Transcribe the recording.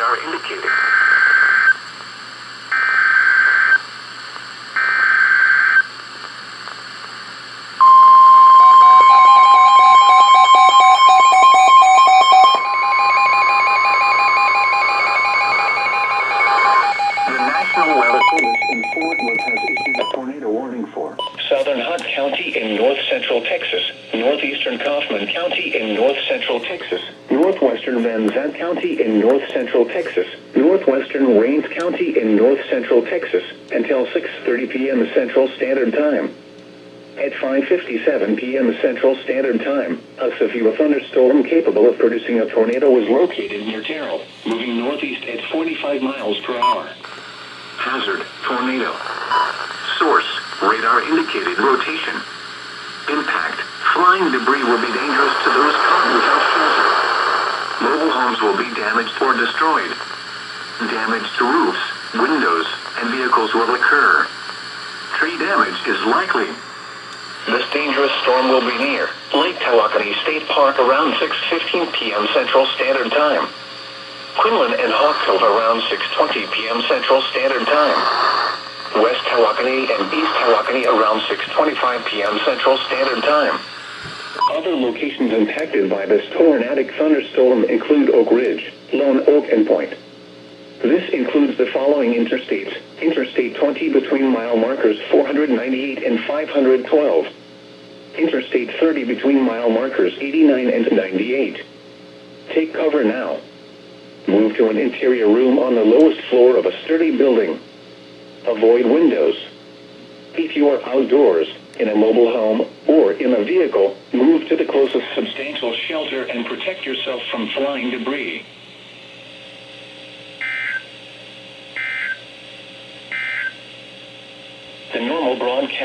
Radar indicated. Southern Hunt County in north-central Texas, northeastern Kaufman County in north-central Texas, northwestern Van Zandt County in north-central Texas, northwestern Rains County in north-central Texas, until 6:30 p.m. Central Standard Time. At 5:57 p.m. Central Standard Time, a severe thunderstorm capable of producing a tornado was located near Terrell, moving northeast at 45 miles per hour. Hazard, tornado. Source, radar indicated rotation. Impact, flying debris will be dangerous to those caught without shelter. Mobile homes will be damaged or destroyed. Damage to roofs, windows, and vehicles will occur. Tree damage is likely. This dangerous storm will be near Lake Tawakoni State Park around 6:15 p.m. Central Standard Time. Quinlan and Hawk Cove around 6:20 p.m. Central Standard Time. West Tawakoni and East Tawakoni around 6:25 p.m. Central Standard Time. Other locations impacted by this tornadic thunderstorm include Oak Ridge, Lone Oak, and Point. This includes the following interstates: Interstate 20 between mile markers 498 and 512. Interstate 30 between mile markers 89 and 98. Take cover now. Move to an interior room on the lowest floor of a sturdy building. Avoid windows. If you are outdoors, in a mobile home, or in a vehicle, move to the closest substantial shelter and protect yourself from flying debris. The normal broadcast